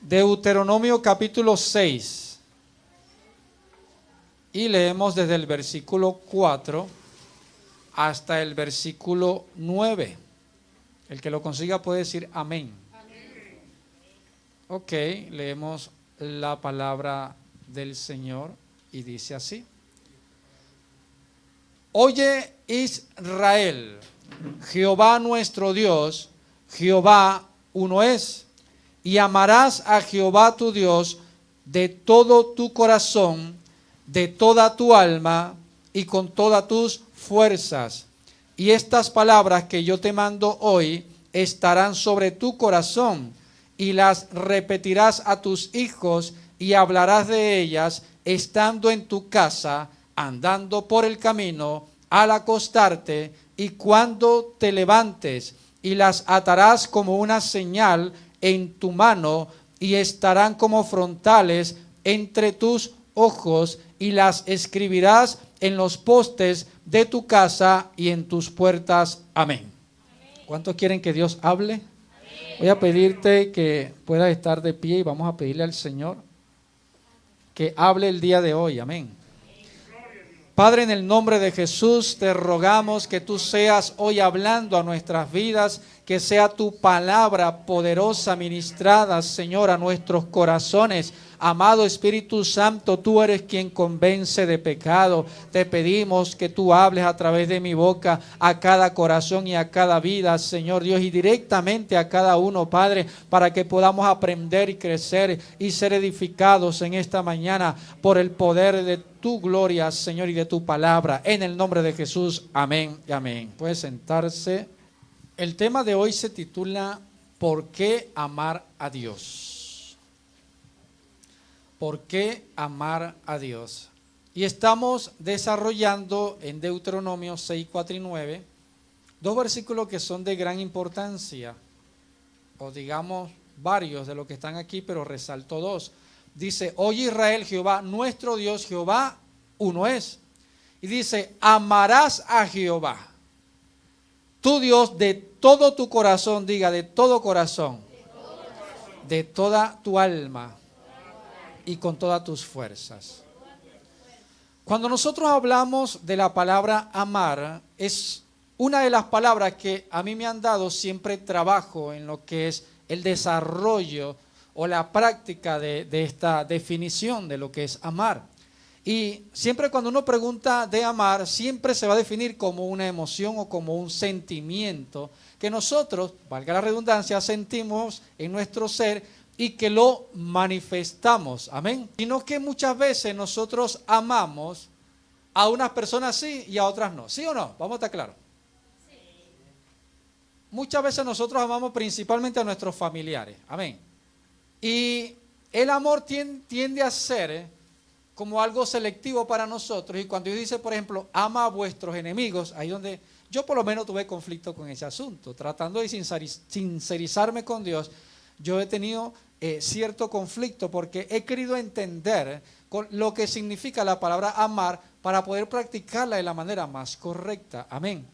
Deuteronomio capítulo 6. Y leemos desde el versículo 4 hasta el versículo 9. El que lo consiga puede decir amén. Amén. Ok, leemos la palabra del Señor y dice así. Oye Israel, Jehová nuestro Dios, Jehová uno es, y amarás a Jehová tu Dios de todo tu corazón, de toda tu alma y con todas tus fuerzas. Y estas palabras que yo te mando hoy estarán sobre tu corazón y las repetirás a tus hijos y hablarás de ellas estando en tu casa, andando por el camino, al acostarte y cuando te levantes, y las atarás como una señal en tu mano y estarán como frontales entre tus ojos, y las escribirás en los postes de tu casa y en tus puertas. Amén. ¿Cuántos quieren que Dios hable? Amén. Voy a pedirte que puedas estar de pie y vamos a pedirle al Señor que hable el día de hoy. Amén. Padre, en el nombre de Jesús te rogamos que tú seas hoy hablando a nuestras vidas, que sea tu palabra poderosa ministrada, Señor, a nuestros corazones. Amado Espíritu Santo, tú eres quien convence de pecado. Te pedimos que tú hables a través de mi boca a cada corazón y a cada vida, Señor Dios, y directamente a cada uno, Padre, para que podamos aprender y crecer y ser edificados en esta mañana por el poder de tu gloria, Señor, y de tu palabra. En el nombre de Jesús, amén y amén. Puede sentarse. El tema de hoy se titula ¿Por qué amar a Dios? ¿Por qué amar a Dios? Y estamos desarrollando en Deuteronomio 6, 4 y 9 dos versículos que son de gran importancia, o digamos varios de los que están aquí, pero resalto dos. Dice, oye Israel, Jehová, nuestro Dios, Jehová uno es. Y dice, amarás a Jehová, tu Dios, de todo tu corazón, diga, de todo corazón, de toda tu alma y con todas tus fuerzas. Cuando nosotros hablamos de la palabra amar, es una de las palabras que a mí me han dado siempre trabajo en lo que es el desarrollo o la práctica de esta definición de lo que es amar. Y siempre cuando uno pregunta de amar, siempre se va a definir como una emoción o como un sentimiento que nosotros, valga la redundancia, sentimos en nuestro ser y que lo manifestamos. Amén. Sino que muchas veces nosotros amamos a unas personas sí y a otras no. ¿Sí o no? Vamos a estar claros. Sí. Muchas veces nosotros amamos principalmente a nuestros familiares. Amén. Y el amor tiende a ser como algo selectivo para nosotros. Y cuando Dios dice, por ejemplo, ama a vuestros enemigos, ahí donde yo por lo menos tuve conflicto con ese asunto. Tratando de sincerizarme con Dios, yo he tenido cierto conflicto porque he querido entender lo que significa la palabra amar para poder practicarla de la manera más correcta. Amén.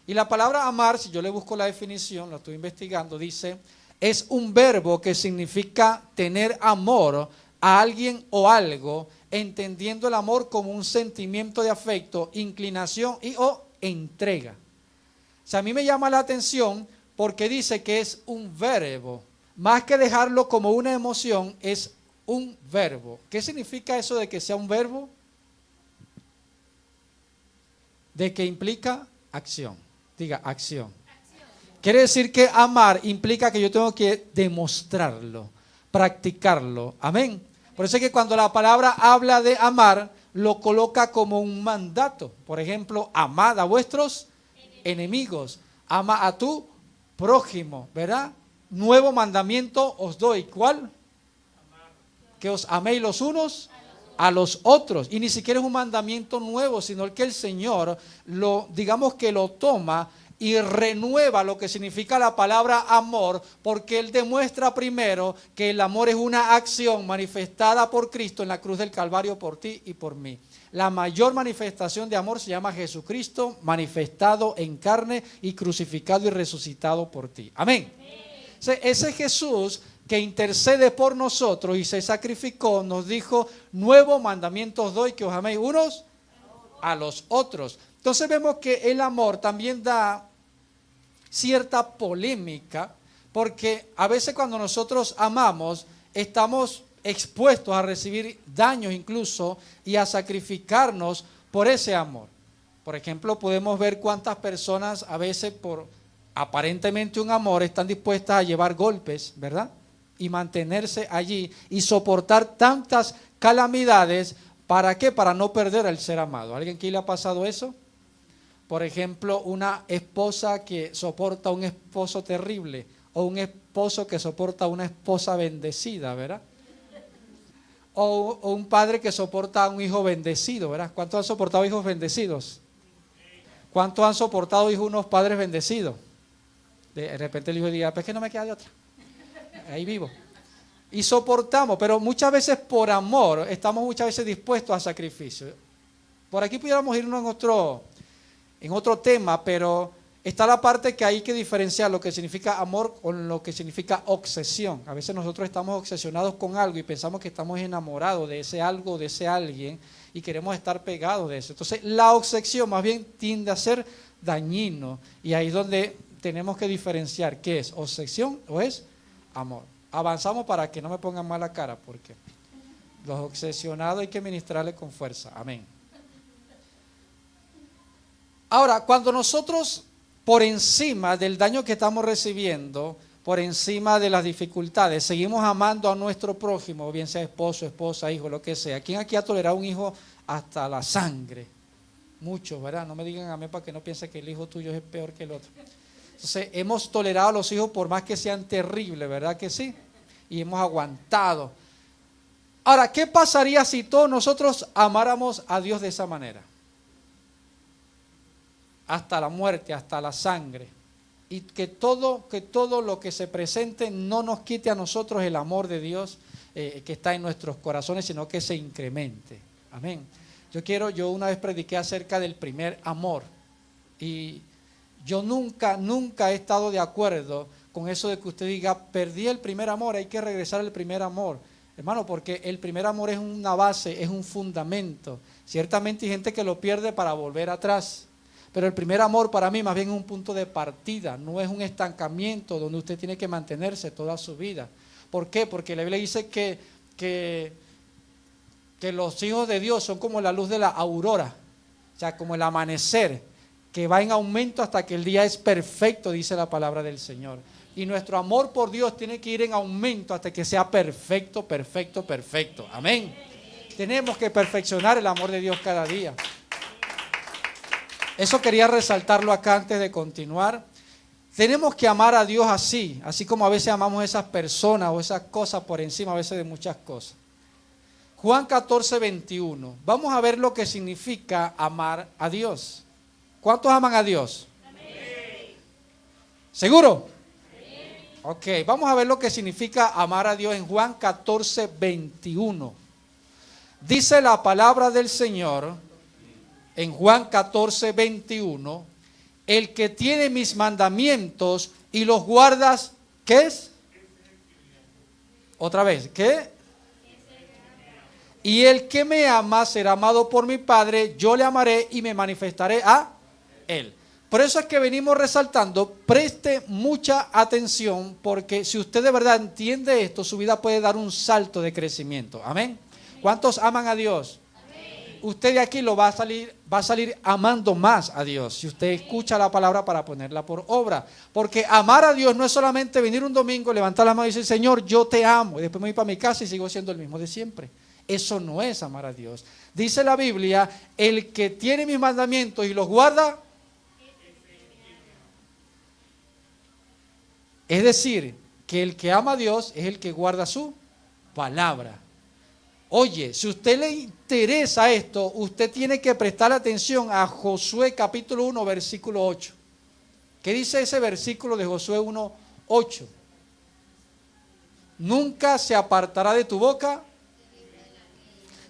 Y la palabra amar, si yo le busco la definición, lo estoy investigando, dice, es un verbo que significa tener amor a alguien o algo, entendiendo el amor como un sentimiento de afecto, inclinación y o entrega. O sea, a mí me llama la atención porque dice que es un verbo. Más que dejarlo como una emoción, es un verbo. ¿Qué significa eso de que sea un verbo? De que implica acción. Diga, acción. Quiere decir que amar implica que yo tengo que demostrarlo, practicarlo. Amén. Por eso es que cuando la palabra habla de amar, lo coloca como un mandato. Por ejemplo, amad a vuestros enemigos. Ama a tu prójimo, ¿verdad? Nuevo mandamiento os doy. ¿Cuál? Que os améis los unos a los otros. Y ni siquiera es un mandamiento nuevo, sino el que el Señor digamos que lo toma y renueva lo que significa la palabra amor, porque Él demuestra primero que el amor es una acción manifestada por Cristo en la cruz del Calvario por ti y por mí. La mayor manifestación de amor se llama Jesucristo, manifestado en carne y crucificado y resucitado por ti. Amén. Ese Jesús que intercede por nosotros y se sacrificó, nos dijo, nuevos mandamientos doy, que os améis unos a los otros. Entonces vemos que el amor también da cierta polémica, porque a veces cuando nosotros amamos, estamos expuestos a recibir daños incluso y a sacrificarnos por ese amor. Por ejemplo, podemos ver cuántas personas a veces por aparentemente un amor están dispuestas a llevar golpes, ¿verdad? Y mantenerse allí y soportar tantas calamidades. ¿Para qué? Para no perder al ser amado. ¿Alguien aquí le ha pasado eso? Por ejemplo, una esposa que soporta a un esposo terrible o un esposo que soporta a una esposa bendecida, ¿verdad? O un padre que soporta a un hijo bendecido, ¿verdad? ¿Cuántos han soportado hijos bendecidos? ¿Cuántos han soportado hijos unos padres bendecidos? De repente el hijo diga, pues que no me queda de otra. Ahí vivo. Y soportamos, pero muchas veces por amor estamos muchas veces dispuestos a sacrificio. Por aquí pudiéramos irnos en otro tema, pero está la parte que hay que diferenciar lo que significa amor con lo que significa obsesión. A veces nosotros estamos obsesionados con algo y pensamos que estamos enamorados de ese algo, de ese alguien, y queremos estar pegados de eso. Entonces la obsesión más bien tiende a ser dañino, y ahí es donde tenemos que diferenciar qué es obsesión o es amor. Avanzamos para que no me pongan mala cara, porque los obsesionados hay que ministrarles con fuerza. Amén. Ahora, cuando nosotros, por encima del daño que estamos recibiendo, por encima de las dificultades, seguimos amando a nuestro prójimo, bien sea esposo, esposa, hijo, lo que sea. ¿Quién aquí ha tolerado un hijo hasta la sangre? Muchos, ¿verdad? No me digan a mí para que no piense que el hijo tuyo es peor que el otro. Entonces, hemos tolerado a los hijos por más que sean terribles, ¿verdad que sí? Y hemos aguantado. Ahora, ¿qué pasaría si todos nosotros amáramos a Dios de esa manera? Hasta la muerte, hasta la sangre. Y que todo lo que se presente no nos quite a nosotros el amor de Dios que está en nuestros corazones, sino que se incremente. Amén. Yo una vez prediqué acerca del primer amor. Y yo nunca he estado de acuerdo con eso de que usted diga, perdí el primer amor, hay que regresar al primer amor. Hermano, porque el primer amor es una base, es un fundamento. Ciertamente hay gente que lo pierde para volver atrás. Pero el primer amor para mí más bien es un punto de partida, no es un estancamiento donde usted tiene que mantenerse toda su vida. ¿Por qué? Porque la Biblia dice que los hijos de Dios son como la luz de la aurora, o sea, como el amanecer, que va en aumento hasta que el día es perfecto, dice la palabra del Señor. Y nuestro amor por Dios tiene que ir en aumento hasta que sea perfecto, perfecto, perfecto. Amén. Tenemos que perfeccionar el amor de Dios cada día. Eso quería resaltarlo acá antes de continuar. Tenemos que amar a Dios así como a veces amamos a esas personas o esas cosas por encima a veces de muchas cosas. Juan 14, 21. Vamos a ver lo que significa amar a Dios. ¿Cuántos aman a Dios? Amén. ¿Seguro? Amén. Ok, vamos a ver lo que significa amar a Dios en Juan 14, 21. Dice la palabra del Señor en Juan 14, 21, el que tiene mis mandamientos y los guardas, ¿qué es? Otra vez, ¿qué? Y el que me ama será amado por mi Padre, yo le amaré y me manifestaré a él. Por eso es que venimos resaltando, preste mucha atención, porque si usted de verdad entiende esto, su vida puede dar un salto de crecimiento. Amén. ¿Cuántos aman a Dios? Usted de aquí va a salir amando más a Dios si usted escucha la palabra para ponerla por obra. Porque amar a Dios no es solamente venir un domingo, levantar la mano y decir, Señor, yo te amo, y después me voy para mi casa y sigo siendo el mismo de siempre. Eso no es amar a Dios. Dice la Biblia, el que tiene mis mandamientos y los guarda, es decir, que el que ama a Dios es el que guarda su palabra. Oye, si a usted le interesa esto, usted tiene que prestar atención a Josué capítulo 1, versículo 8. ¿Qué dice ese versículo de Josué 1, 8? Nunca se apartará de tu boca,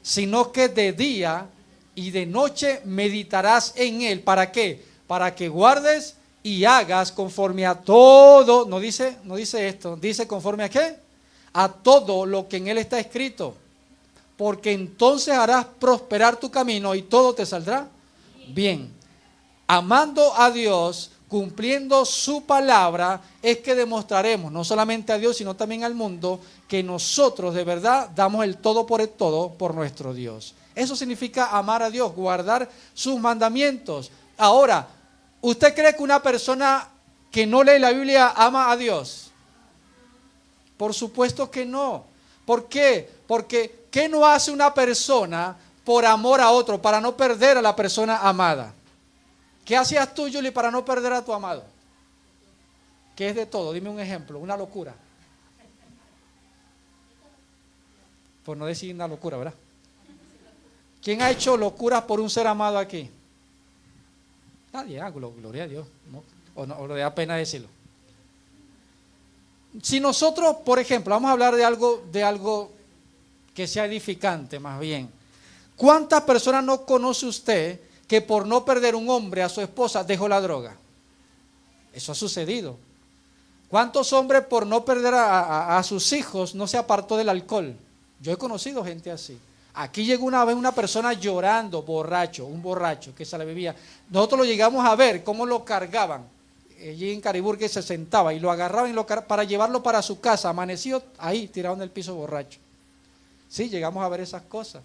sino que de día y de noche meditarás en él. ¿Para qué? Para que guardes y hagas conforme a todo. No dice esto, dice conforme a qué. a todo lo que en él está escrito, porque entonces harás prosperar tu camino y todo te saldrá bien. Amando a Dios, cumpliendo su palabra, es que demostraremos no solamente a Dios, sino también al mundo, que nosotros de verdad damos el todo por el todo por nuestro Dios. Eso significa amar a Dios, guardar sus mandamientos. Ahora, ¿usted cree que una persona que no lee la Biblia ama a Dios? Por supuesto que no. ¿Por qué? Porque ¿qué no hace una persona por amor a otro, para no perder a la persona amada? ¿Qué hacías tú, Julie, para no perder a tu amado? ¿Qué es de todo? Dime un ejemplo, una locura. Por no decir una locura, ¿verdad? ¿Quién ha hecho locuras por un ser amado aquí? Nadie, gloria a Dios. ¿No? O le da pena decirlo. Si nosotros, por ejemplo, vamos a hablar de algo que sea edificante más bien. ¿Cuántas personas no conoce usted que por no perder un hombre a su esposa dejó la droga? Eso ha sucedido. ¿Cuántos hombres por no perder a sus hijos no se apartó del alcohol? Yo he conocido gente así. Aquí llegó una vez una persona llorando, un borracho que se le bebía. Nosotros lo llegamos a ver cómo lo cargaban. Allí en Cariburgue se sentaba y lo agarraban para llevarlo para su casa. Amaneció ahí, tirado en el piso borracho. Sí, llegamos a ver esas cosas.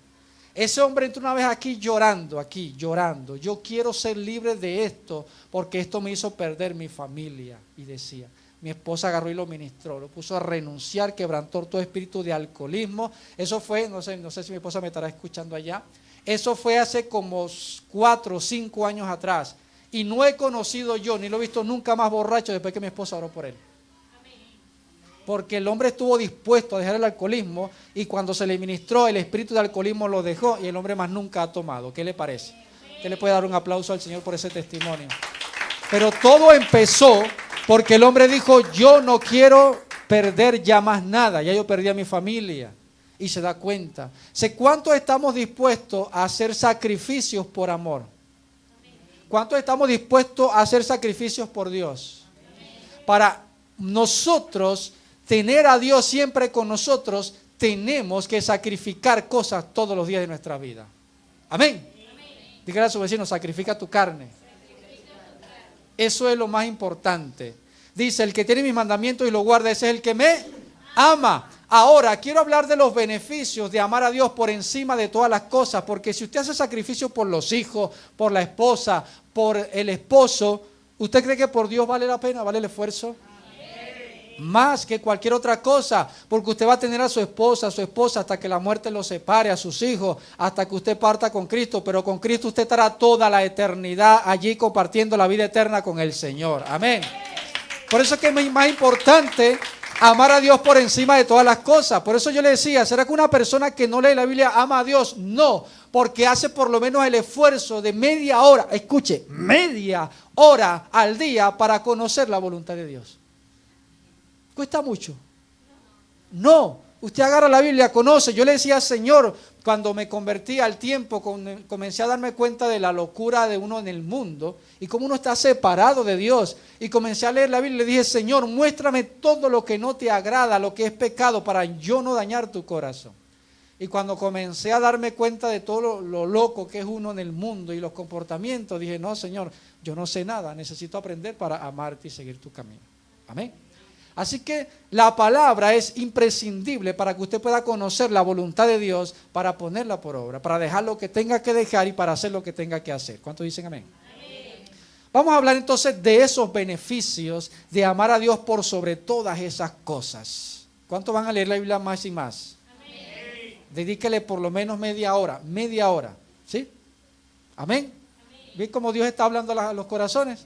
Ese hombre entró una vez aquí llorando. Yo quiero ser libre de esto porque esto me hizo perder mi familia. Y decía, mi esposa agarró y lo ministró, lo puso a renunciar, quebrantó todo espíritu de alcoholismo. Eso fue, no sé si mi esposa me estará escuchando allá. Eso fue hace como 4 o 5 años atrás. Y no he conocido yo, ni lo he visto nunca más borracho después que mi esposa oró por él. Porque el hombre estuvo dispuesto a dejar el alcoholismo y cuando se le ministró el espíritu de alcoholismo lo dejó y el hombre más nunca ha tomado. ¿Qué le parece? Usted le puede dar un aplauso al Señor por ese testimonio. Pero todo empezó porque el hombre dijo, yo no quiero perder ya más nada, ya yo perdí a mi familia. Y se da cuenta. ¿Cuántos estamos dispuestos a hacer sacrificios por amor? ¿Cuántos estamos dispuestos a hacer sacrificios por Dios? Para nosotros tener a Dios siempre con nosotros, tenemos que sacrificar cosas todos los días de nuestra vida. Amén. Dígale a su vecino, sacrifica tu carne. Eso es lo más importante. Dice, el que tiene mis mandamientos y los guarda, ese es el que me ama. Ahora, quiero hablar de los beneficios de amar a Dios por encima de todas las cosas, porque si usted hace sacrificio por los hijos, por la esposa, por el esposo, ¿usted cree que por Dios vale la pena, vale el esfuerzo? Más que cualquier otra cosa, porque usted va a tener a su esposa hasta que la muerte lo separe, a sus hijos, hasta que usted parta con Cristo, pero con Cristo usted estará toda la eternidad allí compartiendo la vida eterna con el Señor. Amén. Por eso es que es más importante amar a Dios por encima de todas las cosas. Por eso yo le decía, ¿será que una persona que no lee la Biblia ama a Dios? No, porque hace por lo menos el esfuerzo de media hora, escuche, media hora al día para conocer la voluntad de Dios. ¿Cuesta mucho? No, usted agarra la Biblia, conoce. Yo le decía, Señor, cuando me convertí al tiempo, comencé a darme cuenta de la locura de uno en el mundo y cómo uno está separado de Dios. Y comencé a leer la Biblia y le dije, Señor, muéstrame todo lo que no te agrada, lo que es pecado, para yo no dañar tu corazón. Y cuando comencé a darme cuenta de todo lo loco que es uno en el mundo y los comportamientos, dije, no, Señor, yo no sé nada, necesito aprender para amarte y seguir tu camino. Amén. Así que la palabra es imprescindible para que usted pueda conocer la voluntad de Dios, para ponerla por obra, para dejar lo que tenga que dejar y para hacer lo que tenga que hacer. ¿Cuántos dicen amén? Amén. Vamos a hablar entonces de esos beneficios de amar a Dios por sobre todas esas cosas. ¿Cuántos van a leer la Biblia más y más? Amén. Dedíquele por lo menos media hora, ¿sí? Amén. Amén. ¿Ven cómo Dios está hablando a los corazones?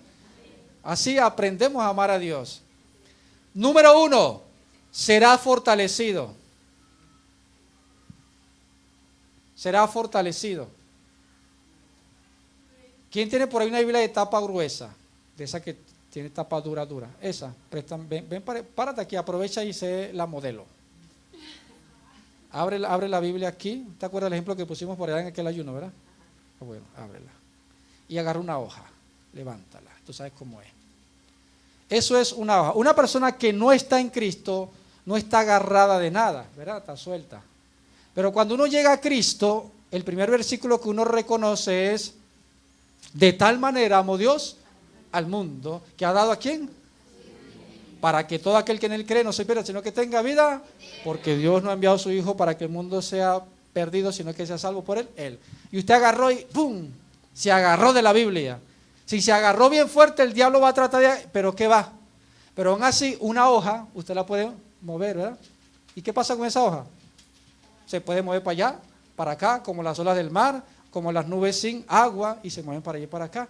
Así aprendemos a amar a Dios. Número 1, será fortalecido. Será fortalecido. ¿Quién tiene por ahí una Biblia de tapa gruesa? De esa que tiene tapa dura. Esa. Ven, párate aquí, aprovecha y sé la modelo. Abre la Biblia aquí. ¿Te acuerdas del ejemplo que pusimos por allá en aquel ayuno, verdad? Bueno, ábrela. Y agarra una hoja. Levántala. Tú sabes cómo es. Eso es una hoja. Una persona que no está en Cristo no está agarrada de nada, ¿verdad? Está suelta. Pero cuando uno llega a Cristo, el primer versículo que uno reconoce es: de tal manera amó Dios al mundo, que ha dado ¿a quién? Para que todo aquel que en él cree no se pierda, sino que tenga vida, porque Dios no ha enviado a su Hijo para que el mundo sea perdido, sino que sea salvo por él. Y usted agarró y ¡pum! Se agarró de la Biblia. Si se agarró bien fuerte, el diablo va a tratar de... ¿Pero qué va? Pero aún así, una hoja, usted la puede mover, ¿verdad? ¿Y qué pasa con esa hoja? Se puede mover para allá, para acá, como las olas del mar, como las nubes sin agua, y se mueven para allá y para acá.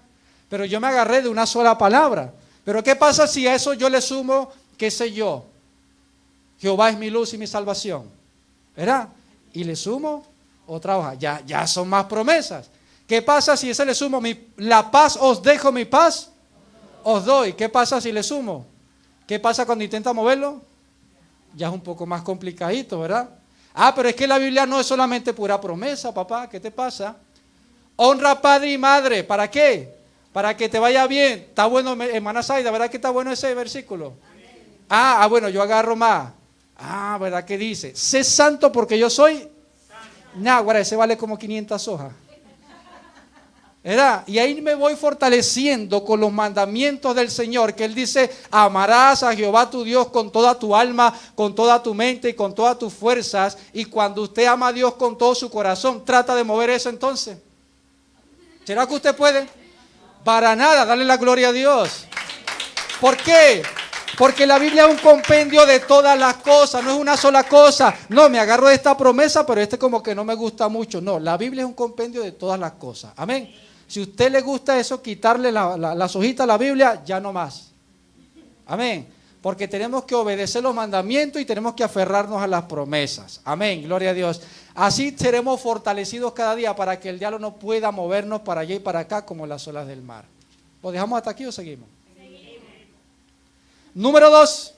Pero yo me agarré de una sola palabra. Pero ¿qué pasa si a eso yo le sumo, qué sé yo? Jehová es mi luz y mi salvación, ¿verdad? Y le sumo otra hoja. Ya son más promesas. ¿Qué pasa si ese le sumo? La paz os dejo, mi paz os doy. ¿Qué pasa si le sumo? ¿Qué pasa cuando intenta moverlo? Ya es un poco más complicadito, ¿verdad? Pero es que la Biblia no es solamente pura promesa, papá. ¿Qué te pasa? Honra a padre y madre. ¿Para qué? Para que te vaya bien. Está bueno, hermana Zaida, ¿verdad que está bueno ese versículo? Bueno, yo agarro más. ¿Verdad que dice? Sé santo porque yo soy náguara, ese vale como 500 hojas. ¿Verdad? Y ahí me voy fortaleciendo con los mandamientos del Señor, que Él dice: amarás a Jehová tu Dios con toda tu alma, con toda tu mente y con todas tus fuerzas. Y cuando usted ama a Dios con todo su corazón, trata de mover eso entonces. ¿Será que usted puede? Para nada, dale la gloria a Dios. ¿Por qué? Porque la Biblia es un compendio de todas las cosas, no es una sola cosa. No, me agarro de esta promesa, pero como que no me gusta mucho. No, la Biblia es un compendio de todas las cosas. Amén. Si a usted le gusta eso, quitarle las hojitas a la Biblia, ya no más. Amén. Porque tenemos que obedecer los mandamientos y tenemos que aferrarnos a las promesas. Amén, gloria a Dios. Así seremos fortalecidos cada día para que el diablo no pueda movernos para allá y para acá como las olas del mar. ¿Lo dejamos hasta aquí o seguimos? Número 2.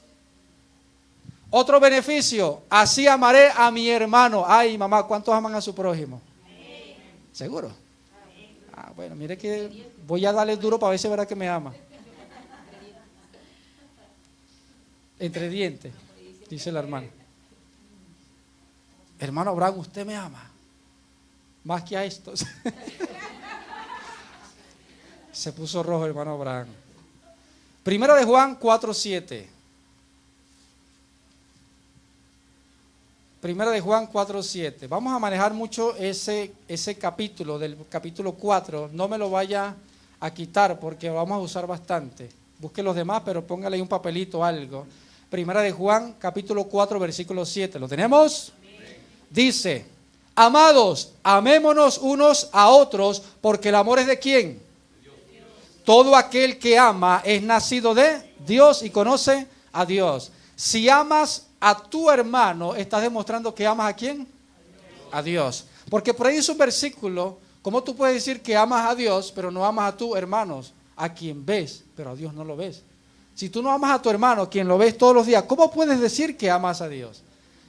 Otro beneficio. Así amaré a mi hermano. Ay, mamá, ¿cuántos aman a su prójimo? ¿Seguro? Bueno, mire que voy a darle duro para ver si verá que me ama. Entre dientes, dice la hermana. Hermano Abraham, usted me ama más que a estos. Se puso rojo, hermano Abraham. Primera de Juan 4:7. Primera de Juan 4:7. Vamos a manejar mucho ese capítulo, del capítulo 4. No me lo vaya a quitar porque lo vamos a usar bastante. Busque los demás, pero póngale ahí un papelito o algo. Primera de Juan, capítulo 4, versículo 7. ¿Lo tenemos? Dice: amados, amémonos unos a otros, porque el amor es ¿de quién? Todo aquel que ama es nacido de Dios y conoce a Dios. Si amas a tu hermano, estás demostrando que amas ¿a quién? A Dios. Porque por ahí es un versículo, ¿cómo tú puedes decir que amas a Dios, pero no amas a tus hermanos? A quien ves, pero a Dios no lo ves. Si tú no amas a tu hermano, quien lo ves todos los días, ¿cómo puedes decir que amas a Dios?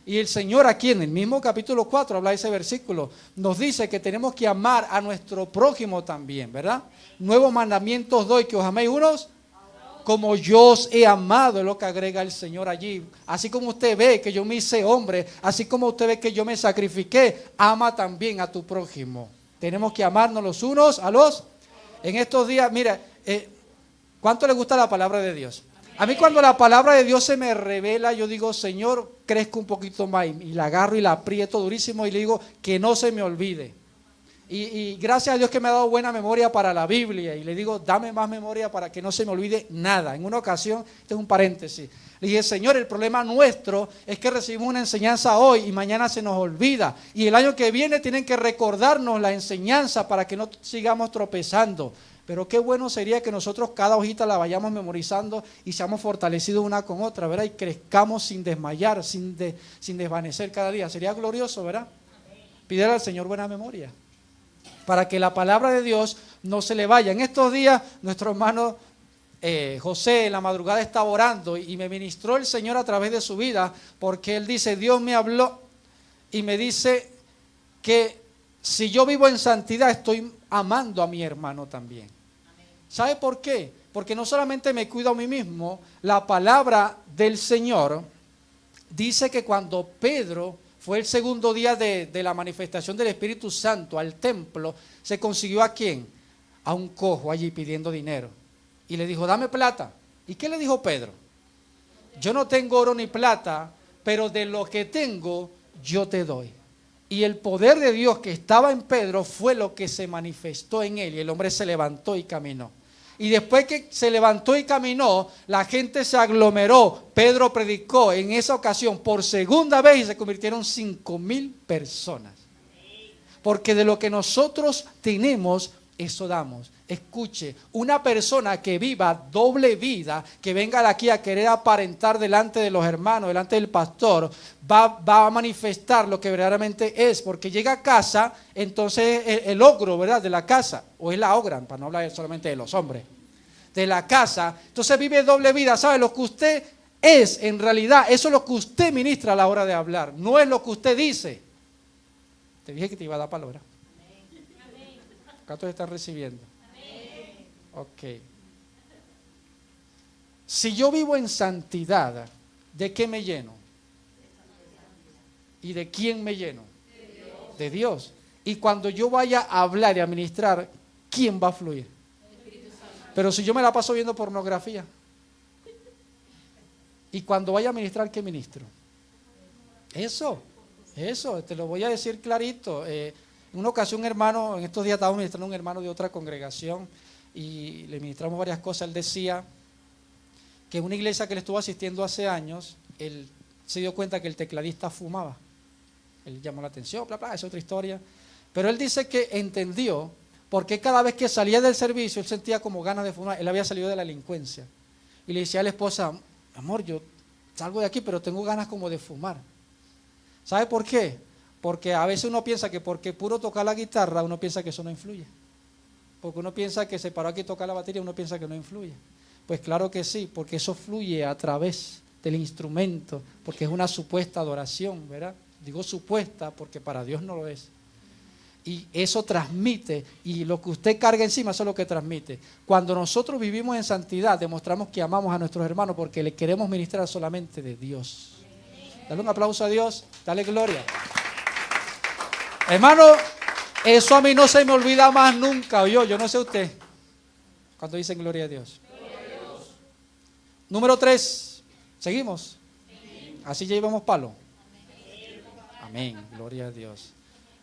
Y el Señor aquí en el mismo capítulo 4, habla de ese versículo, nos dice que tenemos que amar a nuestro prójimo también, ¿verdad? Nuevos mandamientos doy, que os améis unos como yo os he amado, es lo que agrega el Señor allí. Así como usted ve que yo me hice hombre, así como usted ve que yo me sacrifiqué, ama también a tu prójimo. Tenemos que amarnos los unos a los... En estos días, mira, ¿cuánto le gusta la palabra de Dios? A mí cuando la palabra de Dios se me revela, yo digo: Señor, crezco un poquito más, y la agarro y la aprieto durísimo y le digo que no se me olvide. Y gracias a Dios que me ha dado buena memoria para la Biblia, y le digo: dame más memoria para que no se me olvide nada. En una ocasión, este es un paréntesis, le dije: Señor, el problema nuestro es que recibimos una enseñanza hoy y mañana se nos olvida, y el año que viene tienen que recordarnos la enseñanza para que no sigamos tropezando. Pero qué bueno sería que nosotros cada hojita la vayamos memorizando y seamos fortalecidos una con otra, ¿verdad? Y crezcamos sin desmayar, sin desvanecer cada día. Sería glorioso, ¿verdad? Pídele al Señor buena memoria, para que la palabra de Dios no se le vaya. En estos días, nuestro hermano José en la madrugada estaba orando y me ministró el Señor a través de su vida, porque él dice: Dios me habló y me dice que si yo vivo en santidad, estoy amando a mi hermano también. ¿Sabe por qué? Porque no solamente me cuido a mí mismo, la palabra del Señor dice que cuando Pedro fue el segundo día de la manifestación del Espíritu Santo al templo, se consiguió ¿a quién? A un cojo allí pidiendo dinero. Y le dijo, dame plata. ¿Y qué le dijo Pedro? Yo no tengo oro ni plata, pero de lo que tengo yo te doy. Y el poder de Dios que estaba en Pedro fue lo que se manifestó en él. Y el hombre se levantó y caminó. Y después que se levantó y caminó, la gente se aglomeró. Pedro predicó en esa ocasión por segunda vez y se convirtieron 5,000 personas. Porque de lo que nosotros tenemos, eso damos. Escuche, una persona que viva doble vida, que venga de aquí a querer aparentar delante de los hermanos, delante del pastor, va a manifestar lo que verdaderamente es, porque llega a casa, entonces el ogro, ¿verdad?, de la casa, o es la ogra, para no hablar solamente de los hombres, de la casa, entonces vive doble vida. ¿Sabe? Lo que usted es, en realidad, eso es lo que usted ministra a la hora de hablar, no es lo que usted dice. Te dije que te iba a dar palabra. Acá todos están recibiendo. Ok. Si yo vivo en santidad, ¿de qué me lleno? ¿Y de quién me lleno? De Dios. Y cuando yo vaya a hablar y a ministrar, ¿quién va a fluir? Pero si yo me la paso viendo pornografía, y cuando vaya a ministrar, ¿qué ministro? Eso, te lo voy a decir clarito. En una ocasión, un hermano, en estos días estaba ministrando un hermano de otra congregación y le ministramos varias cosas. Él decía que en una iglesia que él estuvo asistiendo hace años, él se dio cuenta que el tecladista fumaba. Él llamó la atención, bla, bla, es otra historia. Pero él dice que entendió por qué cada vez que salía del servicio él sentía como ganas de fumar. Él había salido de la delincuencia. Y le decía a la esposa, amor, yo salgo de aquí, pero tengo ganas como de fumar. ¿Sabe por qué? Porque a veces uno piensa que porque puro tocar la guitarra, uno piensa que eso no influye. Porque uno piensa que se paró aquí a tocar la batería, uno piensa que no influye. Pues claro que sí, porque eso fluye a través del instrumento, porque es una supuesta adoración, ¿verdad? Digo supuesta porque para Dios no lo es. Y eso transmite, y lo que usted carga encima, eso es lo que transmite. Cuando nosotros vivimos en santidad, demostramos que amamos a nuestros hermanos porque le queremos ministrar solamente de Dios. Dale un aplauso a Dios, dale gloria. Hermano, eso a mí no se me olvida más nunca, ¿oyó? Yo no sé usted, cuando dicen gloria a Dios. Gloria a Dios. Número 3, ¿seguimos? Sí. Así ya llevamos palo. Amén, gloria a Dios.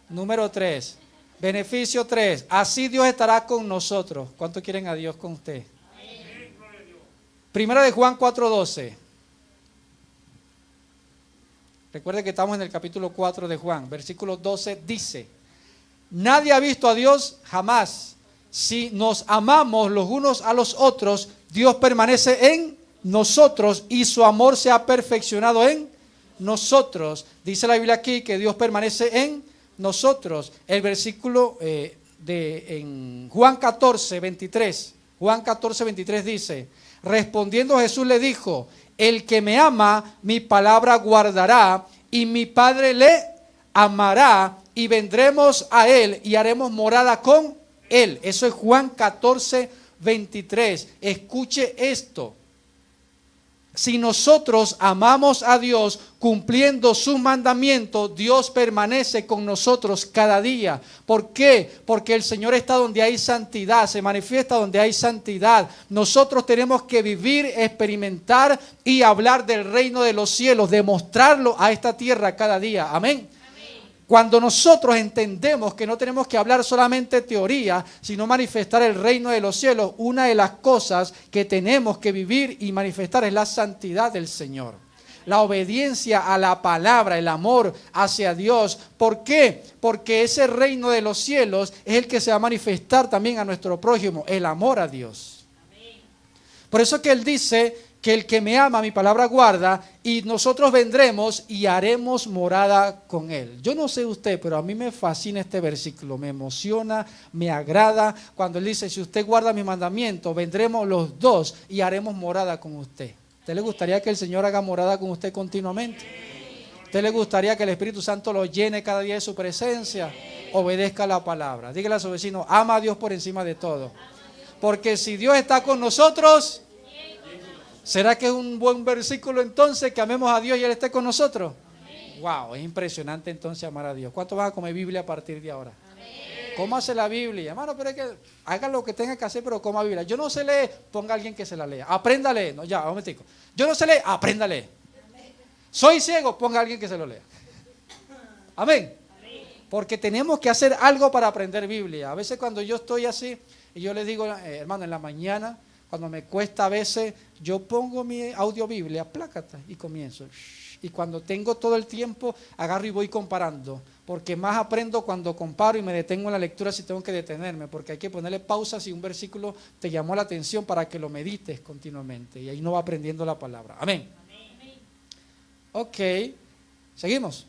Número 3, beneficio 3, así Dios estará con nosotros. ¿Cuánto quieren a Dios con usted? Amén. Primera de Juan 4:12. Recuerde que estamos en el capítulo 4 de Juan, versículo 12 dice, nadie ha visto a Dios jamás. Si nos amamos los unos a los otros, Dios permanece en nosotros y su amor se ha perfeccionado en nosotros. Dice la Biblia aquí que Dios permanece en nosotros. El versículo en Juan 14:23. Juan 14:23 dice, respondiendo Jesús le dijo, el que me ama, mi palabra guardará, y mi Padre le amará, y vendremos a él y haremos morada con él. Eso es Juan 14:23. Escuche esto. Si nosotros amamos a Dios cumpliendo sus mandamientos, Dios permanece con nosotros cada día. ¿Por qué? Porque el Señor está donde hay santidad, se manifiesta donde hay santidad. Nosotros tenemos que vivir, experimentar y hablar del reino de los cielos, demostrarlo a esta tierra cada día. Amén. Cuando nosotros entendemos que no tenemos que hablar solamente teoría, sino manifestar el reino de los cielos, una de las cosas que tenemos que vivir y manifestar es la santidad del Señor. La obediencia a la palabra, el amor hacia Dios. ¿Por qué? Porque ese reino de los cielos es el que se va a manifestar también a nuestro prójimo, el amor a Dios. Por eso que Él dice que el que me ama, mi palabra guarda, y nosotros vendremos y haremos morada con él. Yo no sé usted, pero a mí me fascina este versículo, me emociona, me agrada, cuando él dice, si usted guarda mi mandamiento, vendremos los dos y haremos morada con usted. ¿Usted le gustaría que el Señor haga morada con usted continuamente? ¿Usted le gustaría que el Espíritu Santo lo llene cada día de su presencia? Obedezca la palabra. Dígale a su vecino, ama a Dios por encima de todo. Porque si Dios está con nosotros, ¿Será que es un buen versículo entonces que amemos a Dios y Él esté con nosotros? Wow, es impresionante entonces amar a Dios. ¿Cuánto van a comer Biblia a partir de ahora? Cómase la Biblia, hermano, pero es que haga lo que tenga que hacer, pero coma Biblia. Yo no sé leer, ponga a alguien que se la lea. Aprenda a leer. No, ya, un momentico. Yo no sé leer, aprenda a leer. Soy ciego, ponga a alguien que se lo lea. Amén. Porque tenemos que hacer algo para aprender Biblia. A veces cuando yo estoy así, y yo le digo, hermano, en la mañana, cuando me cuesta a veces, yo pongo mi audio Biblia, plácata, y comienzo. Y cuando tengo todo el tiempo, agarro y voy comparando. Porque más aprendo cuando comparo y me detengo en la lectura si tengo que detenerme. Porque hay que ponerle pausa si un versículo te llamó la atención para que lo medites continuamente. Y ahí no va aprendiendo la palabra. Amén. Ok, seguimos.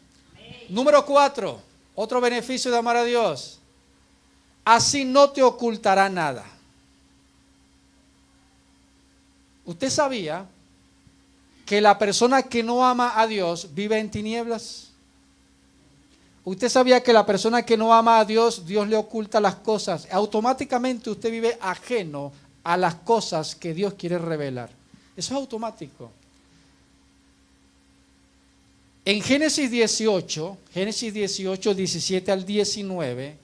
Número 4, otro beneficio de amar a Dios. Así no te ocultará nada. ¿Usted sabía que la persona que no ama a Dios vive en tinieblas? ¿Usted sabía que la persona que no ama a Dios, Dios le oculta las cosas? Automáticamente usted vive ajeno a las cosas que Dios quiere revelar. Eso es automático. En Génesis 18, 17 al 19,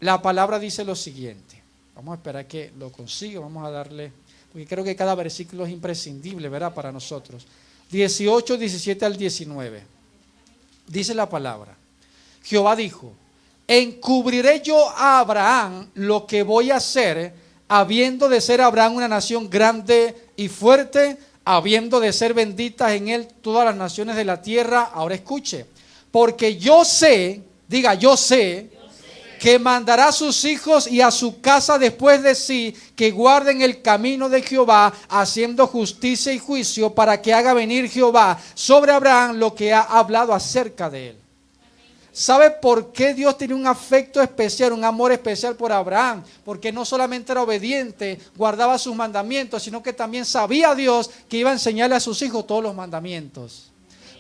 la palabra dice lo siguiente. Vamos a esperar que lo consiga, vamos a darle, porque creo que cada versículo es imprescindible, ¿verdad? Para nosotros. 18, 17 al 19. Dice la palabra. Jehová dijo, encubriré yo a Abraham lo que voy a hacer, habiendo de ser Abraham una nación grande y fuerte, habiendo de ser benditas en él todas las naciones de la tierra. Ahora escuche, porque yo sé, diga yo sé, que mandará a sus hijos y a su casa después de sí, que guarden el camino de Jehová, haciendo justicia y juicio, para que haga venir Jehová sobre Abraham lo que ha hablado acerca de él. ¿Sabe por qué Dios tenía un afecto especial, un amor especial por Abraham? Porque no solamente era obediente, guardaba sus mandamientos, sino que también sabía Dios que iba a enseñarle a sus hijos todos los mandamientos.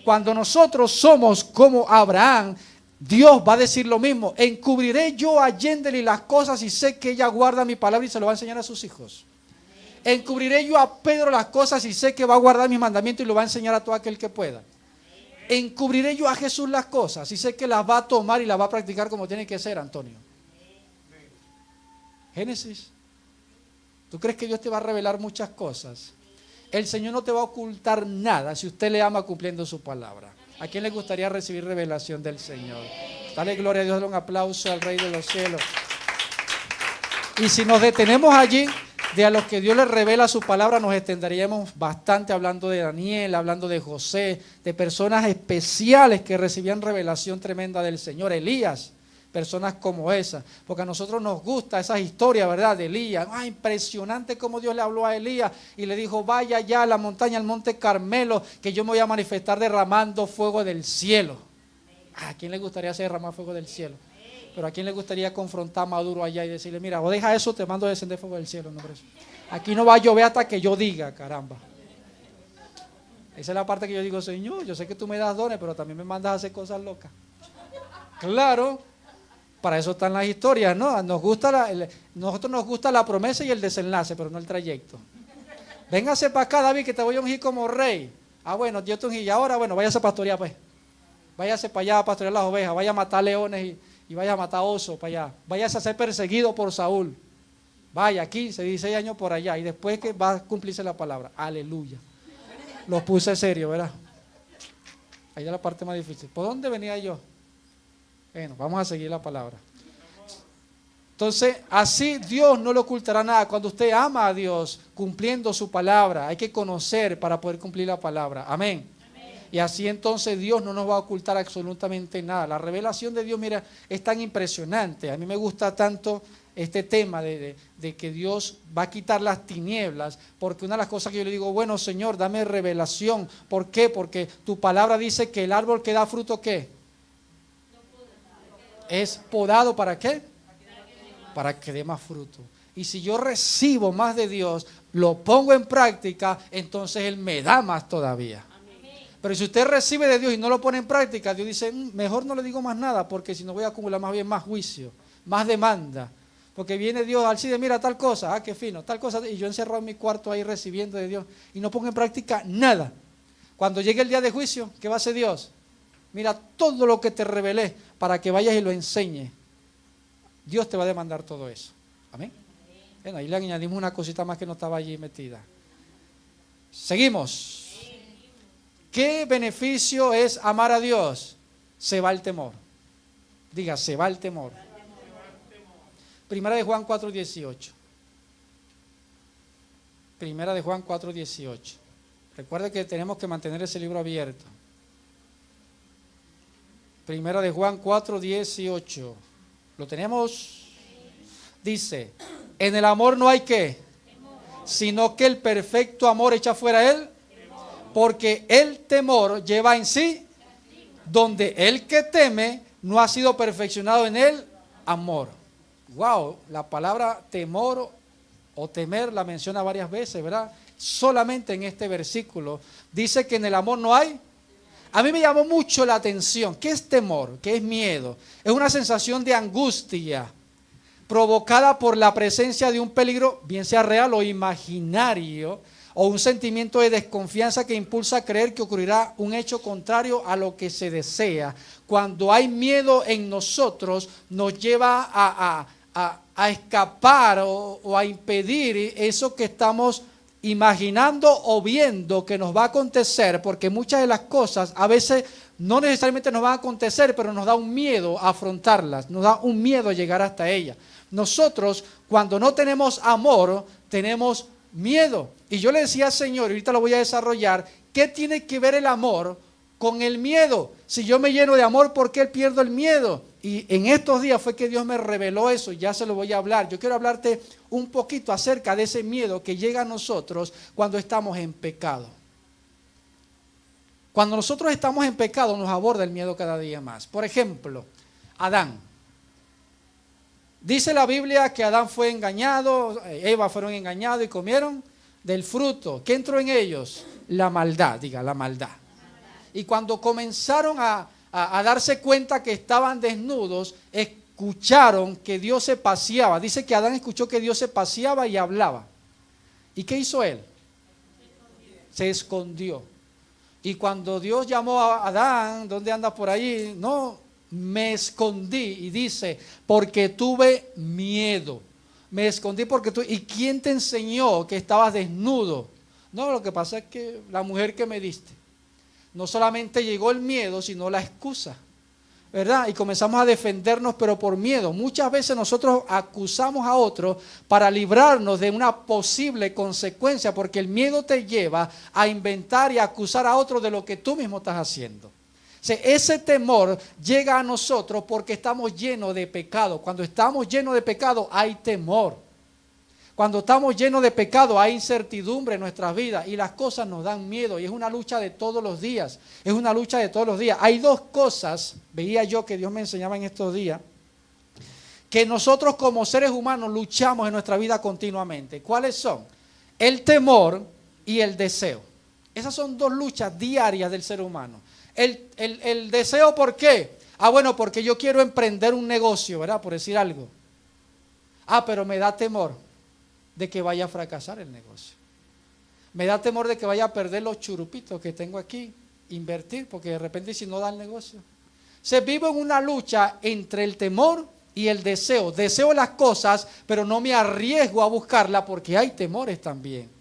Cuando nosotros somos como Abraham, Dios va a decir lo mismo. Encubriré yo a Yendeli las cosas y sé que ella guarda mi palabra y se lo va a enseñar a sus hijos. Encubriré yo a Pedro las cosas y sé que va a guardar mis mandamientos y lo va a enseñar a todo aquel que pueda. Encubriré yo a Jesús las cosas y sé que las va a tomar y las va a practicar como tiene que ser, Antonio. Génesis. ¿Tú crees que Dios te va a revelar muchas cosas? El Señor no te va a ocultar nada si usted le ama cumpliendo su palabra. ¿A quién le gustaría recibir revelación del Señor? Dale gloria a Dios, dale un aplauso al Rey de los cielos. Y si nos detenemos allí, de a los que Dios les revela su palabra, nos extenderíamos bastante hablando de Daniel, hablando de José, de personas especiales que recibían revelación tremenda del Señor. Elías, personas como esas, porque a nosotros nos gusta esas historias, ¿verdad? De Elías. Impresionante cómo Dios le habló a Elías y le dijo, vaya allá a la montaña, al monte Carmelo, que yo me voy a manifestar derramando fuego del cielo. ¿A quién le gustaría hacer derramar fuego del cielo? Pero ¿a quién le gustaría confrontar a Maduro allá y decirle, mira, o deja eso, te mando a descender fuego del cielo? No, aquí no va a llover hasta que yo diga, caramba. Esa es la parte que yo digo, Señor, yo sé que tú me das dones, pero también me mandas a hacer cosas locas. Claro, para eso están las historias, ¿no? Nosotros nos gusta la promesa y el desenlace, pero no el trayecto. Véngase para acá, David, que te voy a ungir como rey. Ah, bueno, yo te ungí. Y ahora, bueno, váyase a pastorear, pues. Váyase para allá a pastorear las ovejas, vaya a matar leones y vaya a matar osos para allá. Váyase a ser perseguido por Saúl. Vaya, 15, 16 años por allá. Y después que va a cumplirse la palabra. Aleluya. Los puse serio, ¿verdad? Ahí es la parte más difícil. ¿Por dónde venía yo? Bueno, vamos a seguir la palabra. Entonces, así Dios no le ocultará nada. Cuando usted ama a Dios, cumpliendo su palabra, hay que conocer para poder cumplir la palabra. Amén. Y así entonces Dios no nos va a ocultar absolutamente nada. La revelación de Dios, mira, es tan impresionante. A mí me gusta tanto este tema de que Dios va a quitar las tinieblas, porque una de las cosas que yo le digo, bueno, Señor, dame revelación. ¿Por qué? Porque tu palabra dice que el árbol que da fruto, ¿qué? Es podado, ¿para qué? Para que dé más fruto. Y si yo recibo más de Dios, lo pongo en práctica, entonces Él me da más todavía. Pero si usted recibe de Dios y no lo pone en práctica, Dios dice, mejor no le digo más nada, porque si no voy a acumular más bien más juicio, más demanda. Porque viene Dios, Alcide, mira tal cosa, qué fino, tal cosa, y yo encerrado en mi cuarto ahí recibiendo de Dios y no pongo en práctica nada. Cuando llegue el día de juicio, ¿qué va a hacer Dios? Mira todo lo que te revelé para que vayas y lo enseñes. Dios te va a demandar todo eso. Amén. Bueno, ahí le añadimos una cosita más que no estaba allí metida. Seguimos. ¿Qué beneficio es amar a Dios? Se va el temor. Diga, se va el temor. Primera de Juan 4:18. Primera de Juan 4:18. Recuerde que tenemos que mantener ese libro abierto. Primera de Juan 4:18. ¿Lo tenemos? Dice, en el amor no hay ¿qué? Sino que el perfecto amor echa fuera él. Porque el temor lleva en sí, donde el que teme no ha sido perfeccionado en el amor. Wow, la palabra temor o temer la menciona varias veces, ¿verdad? Solamente en este versículo dice que en el amor no hay. A mí me llamó mucho la atención. ¿Qué es temor? ¿Qué es miedo? Es una sensación de angustia provocada por la presencia de un peligro, bien sea real o imaginario, o un sentimiento de desconfianza que impulsa a creer que ocurrirá un hecho contrario a lo que se desea. Cuando hay miedo en nosotros, nos lleva a escapar o a impedir eso que estamos imaginando o viendo que nos va a acontecer, porque muchas de las cosas a veces no necesariamente nos van a acontecer, pero nos da un miedo a afrontarlas, nos da un miedo a llegar hasta ellas. Nosotros, cuando no tenemos amor, tenemos miedo. Y yo le decía al Señor, y ahorita lo voy a desarrollar, ¿qué tiene que ver el amor con el miedo? Si yo me lleno de amor, ¿por qué pierdo el miedo? Y en estos días fue que Dios me reveló eso, y ya se lo voy a hablar. Yo quiero hablarte un poquito acerca de ese miedo que llega a nosotros cuando estamos en pecado. Cuando nosotros estamos en pecado nos aborda el miedo cada día más. Por ejemplo, Adán. Dice la Biblia que Adán fue engañado, Eva fueron engañados y comieron del fruto. ¿Qué entró en ellos? La maldad, diga, la maldad. Y cuando comenzaron a darse cuenta que estaban desnudos, escucharon que Dios se paseaba. Dice que Adán escuchó que Dios se paseaba y hablaba. ¿Y qué hizo él? Se escondió. Y cuando Dios llamó a Adán, ¿dónde anda por ahí? No, me escondí. Y dice, porque tuve miedo. Me escondí porque tú. ¿Y quién te enseñó que estabas desnudo? No, lo que pasa es que la mujer que me diste. No solamente llegó el miedo, sino la excusa, ¿verdad? Y comenzamos a defendernos, pero por miedo. Muchas veces nosotros acusamos a otros para librarnos de una posible consecuencia, porque el miedo te lleva a inventar y a acusar a otros de lo que tú mismo estás haciendo. O sea, ese temor llega a nosotros porque estamos llenos de pecado. Cuando estamos llenos de pecado hay temor. Cuando estamos llenos de pecado hay incertidumbre en nuestras vidas y las cosas nos dan miedo y es una lucha de todos los días, es una lucha de todos los días. Hay dos cosas, veía yo que Dios me enseñaba en estos días, que nosotros como seres humanos luchamos en nuestra vida continuamente. ¿Cuáles son? El temor y el deseo. Esas son dos luchas diarias del ser humano. El deseo, ¿por qué? Bueno, porque yo quiero emprender un negocio, ¿verdad? Por decir algo. Pero me da temor de que vaya a fracasar el negocio. Me da temor de que vaya a perder los churupitos que tengo aquí, invertir, porque de repente si no da el negocio. Se vive en una lucha entre el temor y el deseo. Deseo las cosas, pero no me arriesgo a buscarlas porque hay temores también.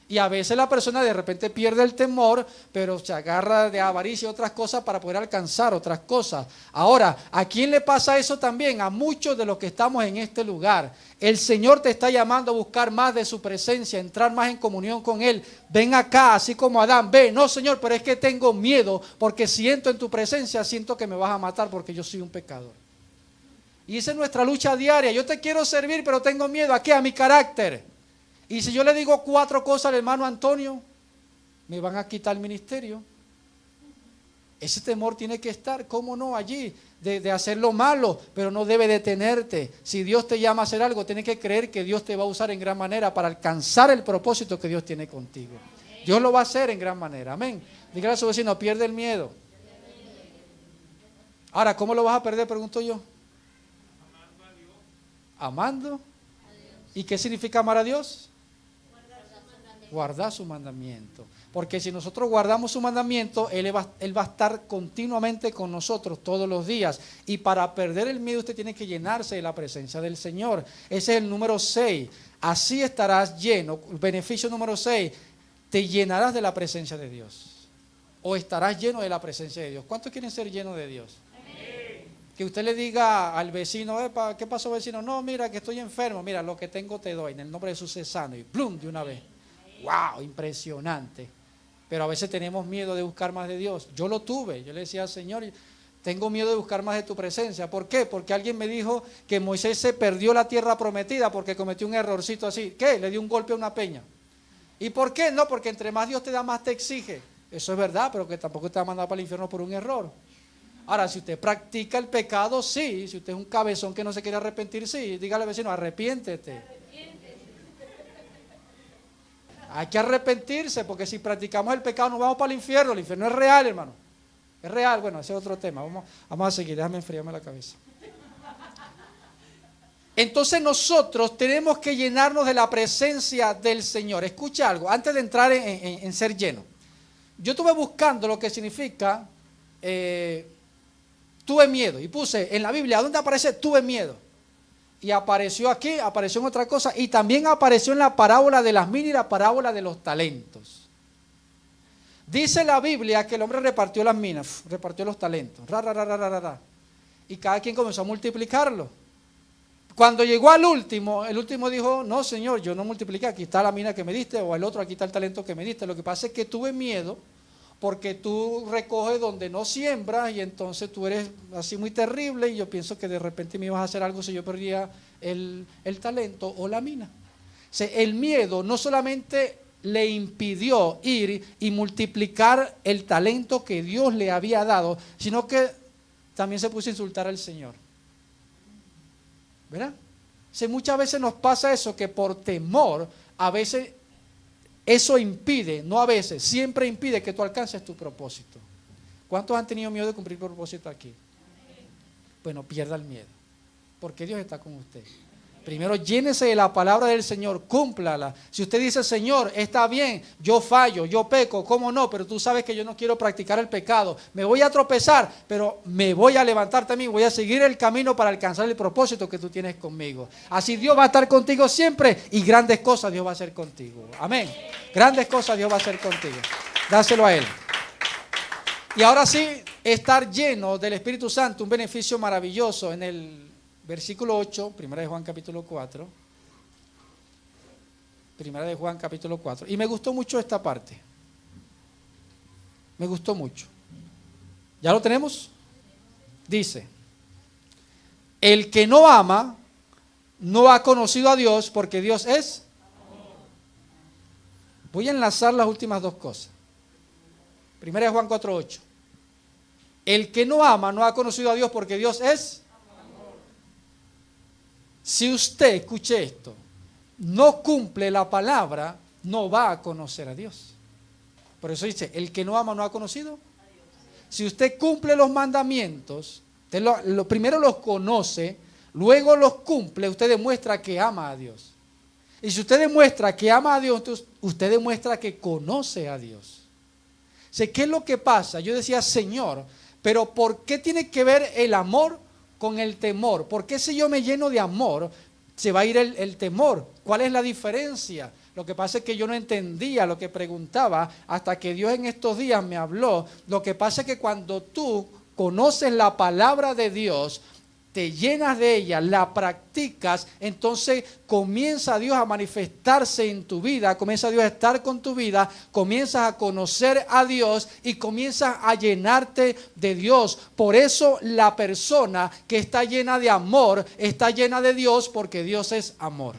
Y a veces la persona de repente pierde el temor, pero se agarra de avaricia y otras cosas para poder alcanzar otras cosas. Ahora, ¿a quién le pasa eso también? A muchos de los que estamos en este lugar. El Señor te está llamando a buscar más de su presencia, entrar más en comunión con Él. Ven acá, así como Adán. Ve, no Señor, pero es que tengo miedo porque siento en tu presencia, siento que me vas a matar porque yo soy un pecador. Y esa es nuestra lucha diaria. Yo te quiero servir, pero tengo miedo. ¿A qué? A mi carácter. Y si yo le digo 4 cosas al hermano Antonio, me van a quitar el ministerio. Ese temor tiene que estar, ¿cómo no? Allí, de hacer lo malo, pero no debe detenerte. Si Dios te llama a hacer algo, tienes que creer que Dios te va a usar en gran manera para alcanzar el propósito que Dios tiene contigo. Dios lo va a hacer en gran manera, amén. Dígale a su vecino, pierde el miedo. Ahora, ¿cómo lo vas a perder? Pregunto yo. amando. ¿Y qué significa amar a Dios? Guardar su mandamiento. Porque si nosotros guardamos su mandamiento, Él va a estar continuamente con nosotros todos los días. Y para perder el miedo usted tiene que llenarse de la presencia del Señor. Ese es el número 6. Así estarás lleno. El beneficio número 6. Te llenarás de la presencia de Dios. O estarás lleno de la presencia de Dios. ¿Cuántos quieren ser llenos de Dios? Amén. Que usted le diga al vecino, epa, ¿qué pasó vecino? No, mira que estoy enfermo. Mira, lo que tengo te doy. En el nombre de Jesús sé sano. Y plum, de una vez. ¡Wow! Impresionante. Pero a veces tenemos miedo de buscar más de Dios. Yo lo tuve. Yo le decía al Señor, tengo miedo de buscar más de tu presencia. ¿Por qué? Porque alguien me dijo que Moisés se perdió la tierra prometida porque cometió un errorcito así. ¿Qué? Le dio un golpe a una peña. ¿Y por qué? No, porque entre más Dios te da, más te exige. Eso es verdad, pero que tampoco te va a mandar para el infierno por un error. Ahora, si usted practica el pecado, sí. Si usted es un cabezón que no se quiere arrepentir, sí. Dígale al vecino, arrepiéntete. Hay que arrepentirse, porque si practicamos el pecado nos vamos para el infierno. El infierno es real, hermano. Es real. Bueno, ese es otro tema. Vamos a seguir. Déjame enfriarme la cabeza. Entonces nosotros tenemos que llenarnos de la presencia del Señor. Escucha algo, antes de entrar en ser lleno. Yo estuve buscando lo que significa tuve miedo. Y puse en la Biblia, ¿dónde aparece tuve miedo? Y apareció aquí, apareció en otra cosa, y también apareció en la parábola de las minas y la parábola de los talentos. Dice la Biblia que el hombre repartió las minas, repartió los talentos, y cada quien comenzó a multiplicarlo. Cuando llegó al último, el último dijo, no Señor, yo no multipliqué, aquí está la mina que me diste, o el otro, aquí está el talento que me diste. Lo que pasa es que tuve miedo, porque tú recoges donde no siembras y entonces tú eres así muy terrible y yo pienso que de repente me ibas a hacer algo si yo perdía el talento o la mina. O sea, el miedo no solamente le impidió ir y multiplicar el talento que Dios le había dado, sino que también se puso a insultar al Señor. ¿Verdad? O sea, muchas veces nos pasa eso, que por temor a veces eso impide, no a veces, siempre impide que tú alcances tu propósito. ¿Cuántos han tenido miedo de cumplir propósito aquí? Bueno, pierda el miedo, porque Dios está con usted. Primero llénese de la palabra del Señor, cúmplala. Si usted dice, Señor, está bien, yo fallo, yo peco, ¿cómo no? Pero tú sabes que yo no quiero practicar el pecado. Me voy a tropezar, pero me voy a levantar también, voy a seguir el camino para alcanzar el propósito que tú tienes conmigo. Así Dios va a estar contigo siempre y grandes cosas Dios va a hacer contigo. Amén. Grandes cosas Dios va a hacer contigo. Dáselo a Él. Y ahora sí, estar lleno del Espíritu Santo, un beneficio maravilloso en el versículo 8, primera de Juan capítulo 4. Primera de Juan capítulo 4. Y me gustó mucho esta parte. Me gustó mucho. ¿Ya lo tenemos? Dice, el que no ama, no ha conocido a Dios, porque Dios es amor. Voy a enlazar las últimas dos cosas. Primera de Juan 4, 8. El que no ama, no ha conocido a Dios, porque Dios es Si usted, escuche esto, no cumple la palabra, no va a conocer a Dios. Por eso dice, el que no ama no ha conocido a Dios. Si usted cumple los mandamientos, usted primero los conoce, luego los cumple, usted demuestra que ama a Dios. Y si usted demuestra que ama a Dios, entonces usted demuestra que conoce a Dios. O sea, ¿qué es lo que pasa? Yo decía, Señor, pero ¿por qué tiene que ver el amor con el temor? ¿Por qué si yo me lleno de amor se va a ir el temor? ¿Cuál es la diferencia? Lo que pasa es que yo no entendía lo que preguntaba hasta que Dios en estos días me habló. Lo que pasa es que cuando tú conoces la palabra de Dios, te llenas de ella, la practicas, entonces comienza Dios a manifestarse en tu vida, comienza Dios a estar con tu vida, comienzas a conocer a Dios y comienzas a llenarte de Dios. Por eso la persona que está llena de amor, está llena de Dios, porque Dios es amor.